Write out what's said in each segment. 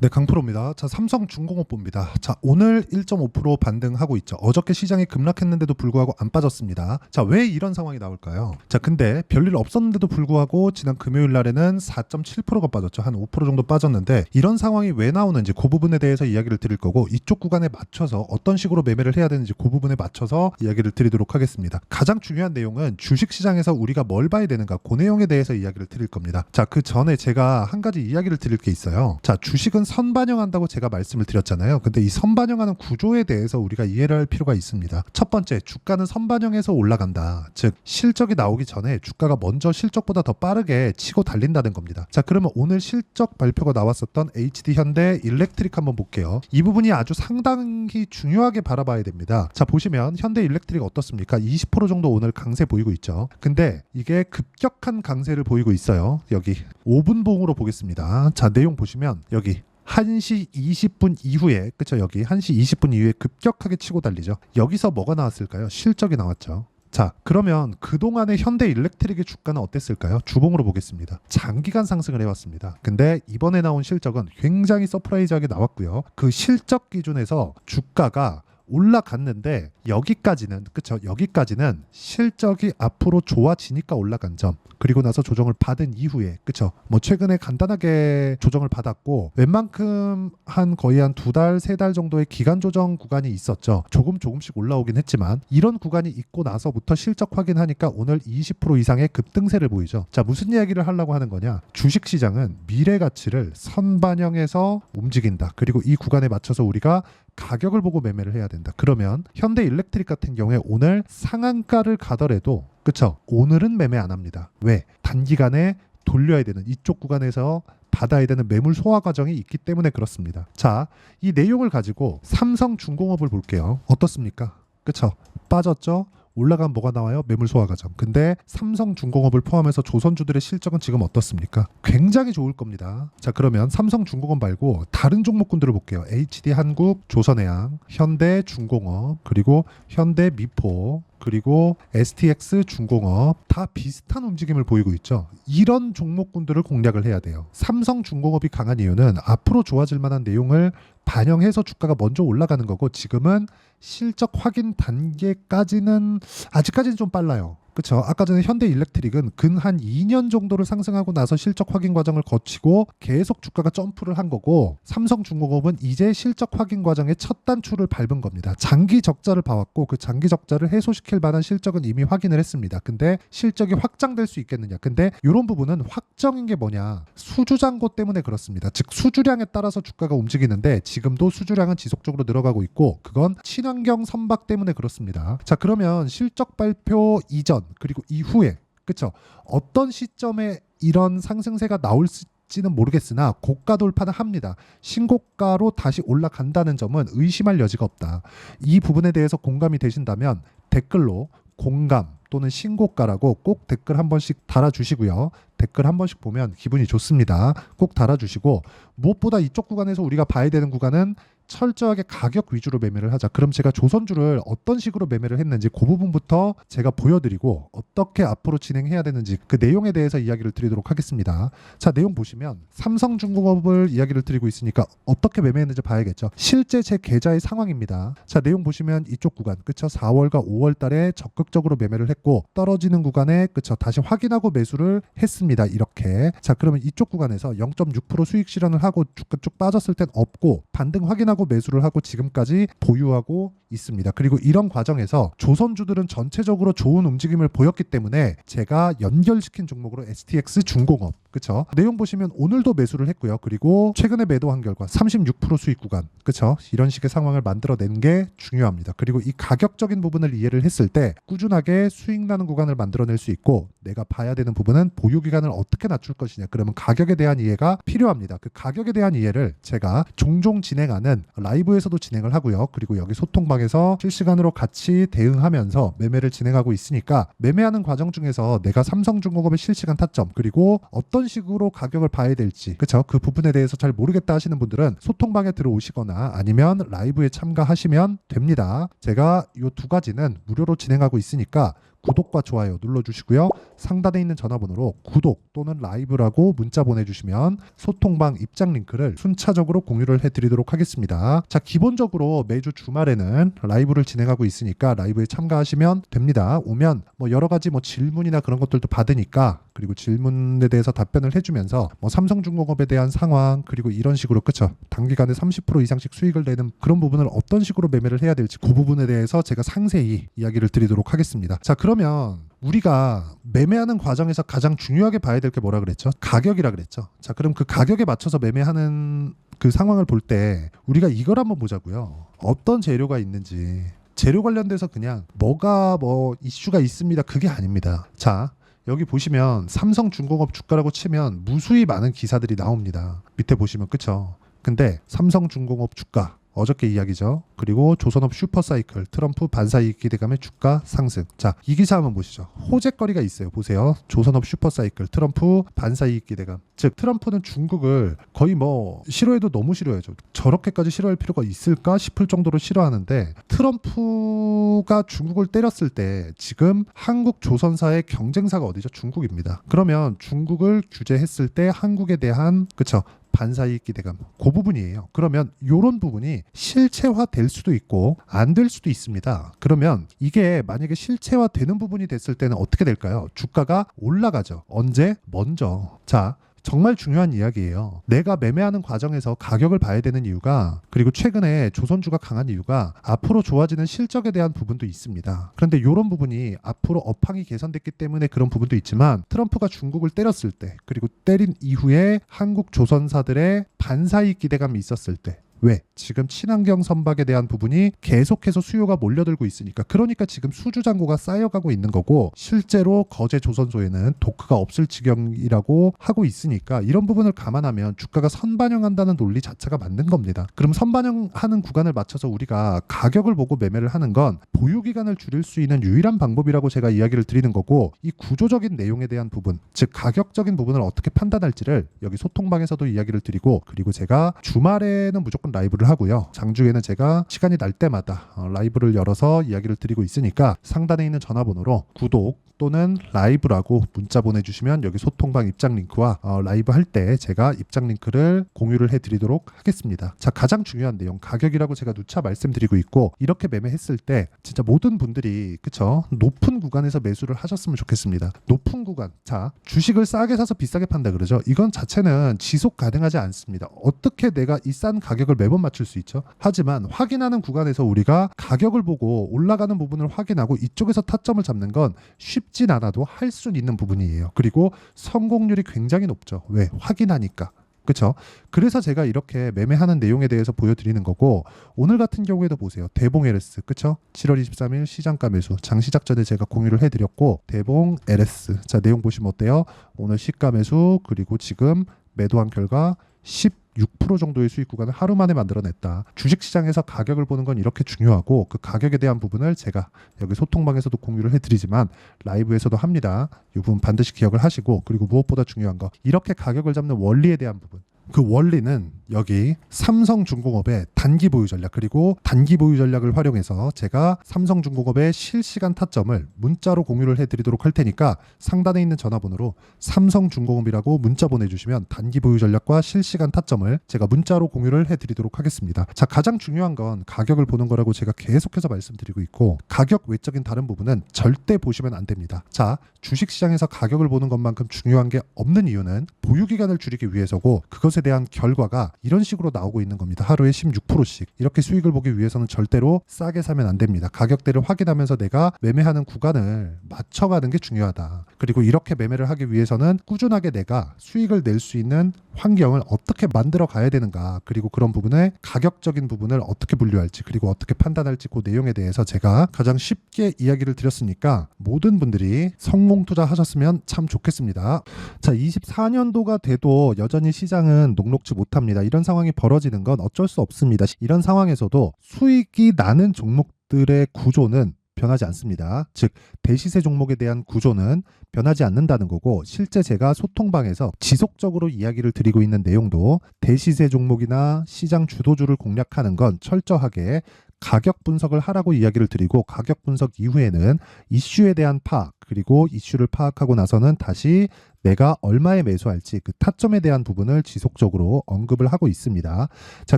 네, 강프로입니다. 자, 삼성중공업부입니다. 자, 오늘 1.5% 반등하고 있죠. 어저께 시장이 급락했는데도 불구하고 안 빠졌습니다. 자, 왜 이런 상황이 나올까요? 자, 근데 별일 없었는데도 불구하고 지난 금요일 날에는 4.7%가 빠졌죠. 한 5% 정도 빠졌는데 이런 상황이 왜 나오는지 그 부분에 대해서 이야기를 드릴 거고, 이쪽 구간에 맞춰서 어떤 식으로 매매를 해야 되는지 그 부분에 맞춰서 이야기를 드리도록 하겠습니다. 가장 중요한 내용은 주식시장에서 우리가 뭘 봐야 되는가, 그 내용에 대해서 이야기를 드릴 겁니다. 자, 그 전에 제가 한 가지 이야기를 드릴 게 있어요. 자, 주식은 선반영한다고 제가 말씀을 드렸잖아요. 근데 이 선반영하는 구조에 대해서 우리가 이해를 할 필요가 있습니다. 첫 번째, 주가는 선반영해서 올라간다. 즉, 실적이 나오기 전에 주가가 먼저 실적보다 더 빠르게 치고 달린다는 겁니다. 자, 그러면 오늘 실적 발표가 나왔었던 HD 현대 일렉트릭 한번 볼게요. 이 부분이 아주 상당히 중요하게 바라봐야 됩니다. 자, 보시면 현대 일렉트릭 어떻습니까? 20% 정도 오늘 강세 보이고 있죠. 근데 이게 급격한 강세를 보이고 있어요. 여기 5분 봉으로 보겠습니다. 자, 내용 보시면 여기 1시 20분 이후에, 그쵸, 여기 1시 20분 이후에 급격하게 치고 달리죠. 여기서 뭐가 나왔을까요? 실적이 나왔죠. 자, 그러면 그동안의 현대 일렉트릭의 주가는 어땠을까요? 주봉으로 보겠습니다. 장기간 상승을 해왔습니다. 근데 이번에 나온 실적은 굉장히 서프라이즈하게 나왔고요. 그 실적 기준에서 주가가 올라갔는데 여기까지는, 그쵸, 여기까지는 실적이 앞으로 좋아지니까 올라간 점, 그리고 나서 조정을 받은 이후에, 그쵸, 뭐 최근에 간단하게 조정을 받았고 웬만큼 한 거의 한 2달, 3달 정도의 기간 조정 구간이 있었죠. 조금씩 올라오긴 했지만 이런 구간이 있고 나서부터 실적 확인하니까 오늘 20% 이상의 급등세를 보이죠. 자, 무슨 이야기를 하려고 하는 거냐, 주식시장은 미래 가치를 선반영해서 움직인다. 그리고 이 구간에 맞춰서 우리가 가격을 보고 매매를 해야 된다. 그러면 현대 일렉트릭 같은 경우에 오늘 상한가를 가더라도, 그쵸, 오늘은 매매 안 합니다. 왜? 단기간에 돌려야 되는, 이쪽 구간에서 받아야 되는 매물 소화 과정이 있기 때문에 그렇습니다. 자, 이 내용을 가지고 삼성중공업을 볼게요. 어떻습니까? 그쵸, 빠졌죠? 올라가면 뭐가 나와요? 매물 소화 과정. 근데 삼성중공업을 포함해서 조선주들의 실적은 지금 어떻습니까? 굉장히 좋을 겁니다. 자, 그러면 삼성중공업 말고 다른 종목군들을 볼게요. HD한국, 조선해양, 현대중공업, 그리고 현대미포, 그리고 STX 중공업, 다 비슷한 움직임을 보이고 있죠. 이런 종목군들을 공략을 해야 돼요. 삼성중공업이 강한 이유는 앞으로 좋아질 만한 내용을 반영해서 주가가 먼저 올라가는 거고, 지금은 실적 확인 단계까지는 아직까지는 좀 빨라요. 그렇죠. 아까 전에 현대 일렉트릭은 근 한 2년 정도를 상승하고 나서 실적 확인 과정을 거치고 계속 주가가 점프를 한 거고, 삼성중공업은 이제 실적 확인 과정의 첫 단추를 밟은 겁니다. 장기 적자를 봐왔고 그 장기 적자를 해소시킬 만한 실적은 이미 확인을 했습니다. 근데 실적이 확장될 수 있겠느냐. 근데 이런 부분은 확정인 게 뭐냐, 수주잔고 때문에 그렇습니다. 즉 수주량에 따라서 주가가 움직이는데 지금도 수주량은 지속적으로 늘어가고 있고, 그건 친환경 선박 때문에 그렇습니다. 자, 그러면 실적 발표 이전 그리고 이후에, 그쵸, 어떤 시점에 이런 상승세가 나올지는 모르겠으나 고가 돌파는 합니다. 신고가로 다시 올라간다는 점은 의심할 여지가 없다. 이 부분에 대해서 공감이 되신다면 댓글로 공감 또는 신고가라고 꼭 댓글 한 번씩 달아주시고요. 댓글 한 번씩 보면 기분이 좋습니다. 꼭 달아주시고, 무엇보다 이쪽 구간에서 우리가 봐야 되는 구간은 철저하게 가격 위주로 매매를 하자. 그럼 제가 조선주를 어떤 식으로 매매를 했는지 그 부분부터 제가 보여드리고 어떻게 앞으로 진행해야 되는지 그 내용에 대해서 이야기를 드리도록 하겠습니다. 자, 내용 보시면 삼성중공업을 이야기를 드리고 있으니까 어떻게 매매했는지 봐야겠죠. 실제 제 계좌의 상황입니다. 자, 내용 보시면 이쪽 구간, 그쵸, 4월과 5월 달에 적극적으로 매매를 했고 떨어지는 구간에, 그쵸, 다시 확인하고 매수를 했습니다. 이렇게. 자, 그러면 이쪽 구간에서 0.6% 수익 실현을 하고 주가 쭉 빠졌을 땐 없고 반등 확인하고 매수를 하고 지금까지 보유하고 있습니다. 그리고 이런 과정에서 조선주들은 전체적으로 좋은 움직임을 보였기 때문에 제가 연결시킨 종목으로 STX 중공업, 그쵸, 내용 보시면 오늘도 매수를 했고요. 그리고 최근에 매도한 결과 36% 수익 구간, 그쵸, 이런 식의 상황을 만들어낸 게 중요합니다. 그리고 이 가격적인 부분을 이해를 했을 때 꾸준하게 수익 나는 구간을 만들어낼 수 있고, 내가 봐야 되는 부분은 보유 기간을 어떻게 낮출 것이냐. 그러면 가격에 대한 이해가 필요합니다. 그 가격에 대한 이해를 제가 종종 진행하는 라이브에서도 진행을 하고요. 그리고 여기 소통방에서 실시간으로 같이 대응하면서 매매를 진행하고 있으니까, 매매하는 과정 중에서 내가 삼성중공업의 실시간 타점 그리고 어떤 식으로 가격을 봐야 될지, 그쵸, 그 부분에 대해서 잘 모르겠다 하시는 분들은 소통방에 들어오시거나 아니면 라이브에 참가하시면 됩니다. 제가 이 두 가지는 무료로 진행하고 있으니까 구독과 좋아요 눌러주시고요. 상단에 있는 전화번호로 구독 또는 라이브라고 문자 보내주시면 소통방 입장 링크를 순차적으로 공유를 해드리도록 하겠습니다. 자, 기본적으로 매주 주말에는 라이브를 진행하고 있으니까 라이브에 참가하시면 됩니다. 오면 뭐 여러 가지 뭐 질문이나 그런 것들도 받으니까, 그리고 질문에 대해서 답변을 해주면서 뭐 삼성중공업에 대한 상황, 그리고 이런 식으로 그쵸, 단기간에 30% 이상씩 수익을 내는 그런 부분을 어떤 식으로 매매를 해야 될지 그 부분에 대해서 제가 상세히 이야기를 드리도록 하겠습니다. 자, 그러면 우리가 매매하는 과정에서 가장 중요하게 봐야 될 게 뭐라 그랬죠? 가격이라 그랬죠. 자, 그럼 그 가격에 맞춰서 매매하는 그 상황을 볼 때 우리가 이걸 한번 보자고요. 어떤 재료가 있는지. 재료 관련돼서 그냥 뭐가 뭐 이슈가 있습니다, 그게 아닙니다. 자, 여기 보시면 삼성중공업 주가라고 치면 무수히 많은 기사들이 나옵니다. 밑에 보시면 그쵸? 근데 삼성중공업 주가 어저께 이야기죠. 그리고 조선업 슈퍼사이클, 트럼프 반사이익 기대감의 주가 상승. 자, 이 기사 한번 보시죠. 호재거리가 있어요. 보세요. 조선업 슈퍼사이클, 트럼프 반사이익 기대감. 즉 트럼프는 중국을 거의 뭐 싫어해도 너무 싫어해죠. 저렇게까지 싫어할 필요가 있을까 싶을 정도로 싫어하는데, 트럼프가 중국을 때렸을 때 지금 한국 조선사의 경쟁사가 어디죠? 중국입니다. 그러면 중국을 규제했을 때 한국에 대한 그쵸, 반사이익 기대감, 그 부분이에요. 그러면 이런 부분이 실체화될 수도 있고 안 될 수도 있습니다. 그러면 이게 만약에 실체화되는 부분이 됐을 때는 어떻게 될까요? 주가가 올라가죠. 언제? 먼저. 자, 정말 중요한 이야기예요. 내가 매매하는 과정에서 가격을 봐야 되는 이유가, 그리고 최근에 조선주가 강한 이유가 앞으로 좋아지는 실적에 대한 부분도 있습니다. 그런데 이런 부분이 앞으로 업황이 개선됐기 때문에 그런 부분도 있지만, 트럼프가 중국을 때렸을 때, 그리고 때린 이후에 한국 조선사들의 반사이익 기대감이 있었을 때, 왜? 지금 친환경 선박에 대한 부분이 계속해서 수요가 몰려들고 있으니까. 그러니까 지금 수주잔고가 쌓여가고 있는 거고, 실제로 거제 조선소에는 도크가 없을 지경이라고 하고 있으니까 이런 부분을 감안하면 주가가 선반영한다는 논리 자체가 맞는 겁니다. 그럼 선반영하는 구간을 맞춰서 우리가 가격을 보고 매매를 하는 건 보유기간을 줄일 수 있는 유일한 방법이라고 제가 이야기를 드리는 거고, 이 구조적인 내용에 대한 부분, 즉 가격적인 부분을 어떻게 판단할지를 여기 소통방에서도 이야기를 드리고, 그리고 제가 주말에는 무조건 라이브를 하고요. 장중에는 제가 시간이 날 때마다 라이브를 열어서 이야기를 드리고 있으니까 상단에 있는 전화번호로 구독 또는 라이브라고 문자 보내주시면 여기 소통방 입장 링크와 라이브 할 때 제가 입장 링크를 공유를 해드리도록 하겠습니다. 자, 가장 중요한 내용 가격이라고 제가 누차 말씀드리고 있고, 이렇게 매매했을 때 진짜 모든 분들이 그쵸, 높은 구간에서 매수를 하셨으면 좋겠습니다. 높은 구간. 자, 주식을 싸게 사서 비싸게 판다 그러죠. 이건 자체는 지속 가능하지 않습니다. 어떻게 내가 이 싼 가격을 매번 맞출 수 있죠? 하지만 확인하는 구간에서 우리가 가격을 보고 올라가는 부분을 확인하고 이쪽에서 타점을 잡는 건 쉽진 않아도 할 수 있는 부분이에요. 그리고 성공률이 굉장히 높죠. 왜? 확인하니까. 그렇죠? 그래서 제가 이렇게 매매하는 내용에 대해서 보여드리는 거고, 오늘 같은 경우에도 보세요. 대봉 LS, 그렇죠? 7월 23일 시장가 매수, 장시작 전에 제가 공유를 해드렸고, 대봉 LS, 자, 내용 보시면 어때요? 오늘 시가 매수, 그리고 지금 매도한 결과 16% 정도의 수익 구간을 하루 만에 만들어냈다. 주식시장에서 가격을 보는 건 이렇게 중요하고, 그 가격에 대한 부분을 제가 여기 소통방에서도 공유를 해드리지만 라이브에서도 합니다. 이 부분 반드시 기억을 하시고, 그리고 무엇보다 중요한 거, 이렇게 가격을 잡는 원리에 대한 부분, 그 원리는 여기 삼성중공업의 단기 보유 전략, 그리고 단기 보유 전략을 활용해서 제가 삼성중공업의 실시간 타점을 문자로 공유를 해드리도록 할 테니까 상단에 있는 전화번호로 삼성중공업이라고 문자 보내주시면 단기 보유 전략과 실시간 타점을 제가 문자로 공유를 해드리도록 하겠습니다. 자, 가장 중요한 건 가격을 보는 거라고 제가 계속해서 말씀드리고 있고, 가격 외적인 다른 부분은 절대 보시면 안 됩니다. 자, 주식시장에서 가격을 보는 것만큼 중요한 게 없는 이유는 보유기간을 줄이기 위해서고, 그것에 대한 결과가 이런 식으로 나오고 있는 겁니다. 하루에 16%씩. 이렇게 수익을 보기 위해서는 절대로 싸게 사면 안 됩니다. 가격대를 확인하면서 내가 매매하는 구간을 맞춰가는 게 중요하다. 그리고 이렇게 매매를 하기 위해서는 꾸준하게 내가 수익을 낼 수 있는 환경을 어떻게 만들어 가야 되는가, 그리고 그런 부분에 가격적인 부분을 어떻게 분류할지, 그리고 어떻게 판단할지, 그 내용에 대해서 제가 가장 쉽게 이야기를 드렸으니까 모든 분들이 성공 투자하셨으면 참 좋겠습니다. 자, 24년도가 돼도 여전히 시장은 녹록지 못합니다. 이런 상황이 벌어지는 건 어쩔 수 없습니다. 이런 상황에서도 수익이 나는 종목들의 구조는 변하지 않습니다. 즉 대시세 종목에 대한 구조는 변하지 않는다는 거고, 실제 제가 소통방에서 지속적으로 이야기를 드리고 있는 내용도 대시세 종목이나 시장 주도주를 공략하는 건 철저하게 가격 분석을 하라고 이야기를 드리고 가격 분석 이후에는 이슈에 대한 파악 그리고 이슈를 파악하고 나서는 다시 내가 얼마에 매수할지 그 타점에 대한 부분을 지속적으로 언급을 하고 있습니다. 자,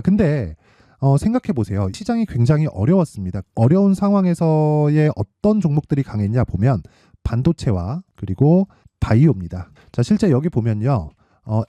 근데 생각해 보세요. 시장이 굉장히 어려웠습니다. 어려운 상황에서의 어떤 종목들이 강했냐 보면 반도체와 그리고 바이오입니다. 자, 실제 여기 보면요.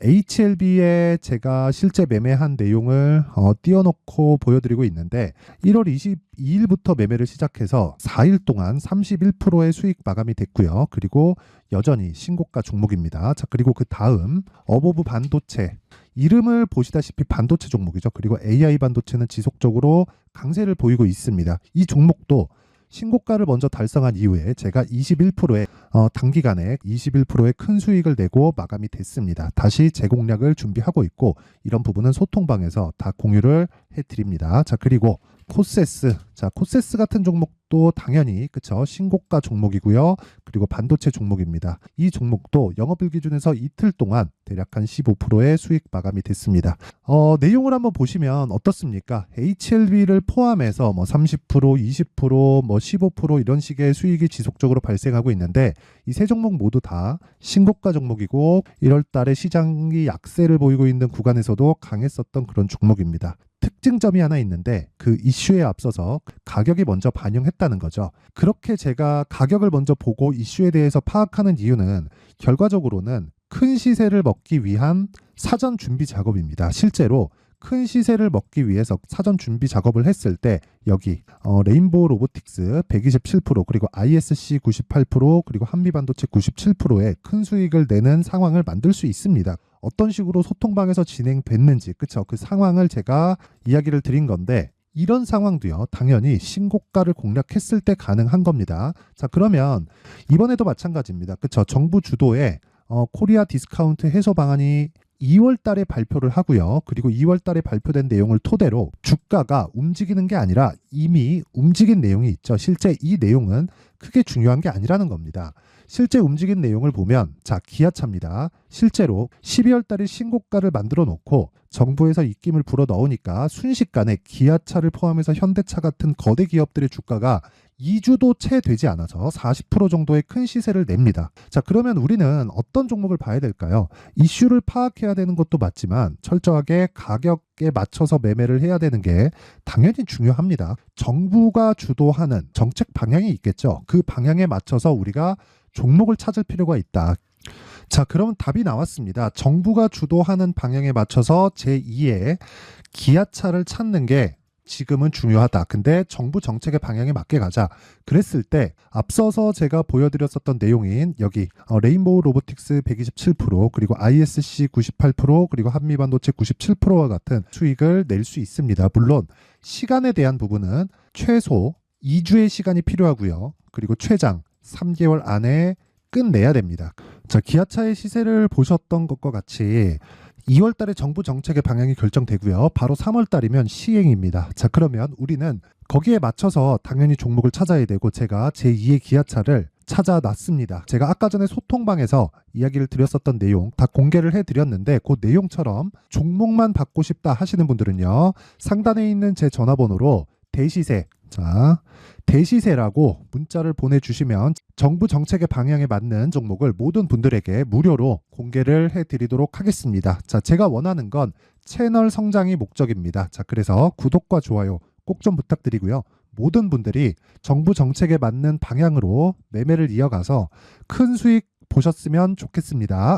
HLB에 제가 실제 매매한 내용을 띄워놓고 보여드리고 있는데 1월 22일부터 매매를 시작해서 4일 동안 31%의 수익 마감이 됐고요. 그리고 여전히 신고가 종목입니다. 자, 그리고 그 다음 어보브 반도체 이름을 보시다시피 반도체 종목이죠. 그리고 AI 반도체는 지속적으로 강세를 보이고 있습니다. 이 종목도 신고가를 먼저 달성한 이후에 제가 21%의 단기간에 21%의 큰 수익을 내고 마감이 됐습니다. 다시 재공략을 준비하고 있고 이런 부분은 소통방에서 다 공유를 해드립니다. 자, 그리고 코세스. 자, 코세스 같은 종목도 당연히 그쵸 신고가 종목이고요. 그리고 반도체 종목입니다. 이 종목도 영업일 기준에서 이틀 동안 대략 한 15%의 수익 마감이 됐습니다. 내용을 한번 보시면 어떻습니까? HLB를 포함해서 뭐 30%, 20%, 뭐 15% 이런 식의 수익이 지속적으로 발생하고 있는데 이 세 종목 모두 다 신고가 종목이고 1월 달에 시장이 약세를 보이고 있는 구간에서도 강했었던 그런 종목입니다. 특징점이 하나 있는데 그 이슈에 앞서서 가격이 먼저 반영했다는 거죠. 그렇게 제가 가격을 먼저 보고 이슈에 대해서 파악하는 이유는 결과적으로는 큰 시세를 먹기 위한 사전 준비 작업입니다. 실제로 큰 시세를 먹기 위해서 사전 준비 작업을 했을 때 여기 레인보우 로보틱스 127% 그리고 ISC 98% 그리고 한미반도체 97%의 큰 수익을 내는 상황을 만들 수 있습니다. 어떤 식으로 소통방에서 진행됐는지 그쵸 그 상황을 제가 이야기를 드린 건데 이런 상황도요 당연히 신고가를 공략했을 때 가능한 겁니다. 자, 그러면 이번에도 마찬가지입니다. 그쵸 정부 주도의 코리아 디스카운트 해소 방안이 2월 달에 발표를 하고요. 그리고 2월 달에 발표된 내용을 토대로 주가가 움직이는 게 아니라 이미 움직인 내용이 있죠. 실제 이 내용은 크게 중요한 게 아니라는 겁니다. 실제 움직인 내용을 보면 자, 기아차입니다. 실제로 12월 달에 신고가를 만들어 놓고 정부에서 입김을 불어 넣으니까 순식간에 기아차를 포함해서 현대차 같은 거대 기업들의 주가가 2주도 채 되지 않아서 40% 정도의 큰 시세를 냅니다. 자, 그러면 우리는 어떤 종목을 봐야 될까요? 이슈를 파악해야 되는 것도 맞지만 철저하게 가격에 맞춰서 매매를 해야 되는 게 당연히 중요합니다. 정부가 주도하는 정책 방향이 있겠죠. 그 방향에 맞춰서 우리가 종목을 찾을 필요가 있다. 자, 그럼 답이 나왔습니다. 정부가 주도하는 방향에 맞춰서 제2의 기아차를 찾는 게 지금은 중요하다. 근데 정부 정책의 방향에 맞게 가자. 그랬을 때 앞서서 제가 보여드렸었던 내용인 여기 레인보우 로보틱스 127% 그리고 ISC 98% 그리고 한미반도체 97%와 같은 수익을 낼 수 있습니다. 물론 시간에 대한 부분은 최소 2주의 시간이 필요하고요. 그리고 최장 3개월 안에 끝내야 됩니다. 자, 기아차의 시세를 보셨던 것과 같이 2월 달에 정부 정책의 방향이 결정되고요. 바로 3월 달이면 시행입니다. 자, 그러면 우리는 거기에 맞춰서 당연히 종목을 찾아야 되고 제가 제2의 기아차를 찾아놨습니다. 제가 아까 전에 소통방에서 이야기를 드렸었던 내용 다 공개를 해드렸는데 그 내용처럼 종목만 받고 싶다 하시는 분들은요. 상단에 있는 제 전화번호로 대시세 자, 대시세라고 문자를 보내주시면 정부 정책의 방향에 맞는 종목을 모든 분들에게 무료로 공개를 해드리도록 하겠습니다. 자, 제가 원하는 건 채널 성장이 목적입니다. 자, 그래서 구독과 좋아요 꼭 좀 부탁드리고요. 모든 분들이 정부 정책에 맞는 방향으로 매매를 이어가서 큰 수익 보셨으면 좋겠습니다.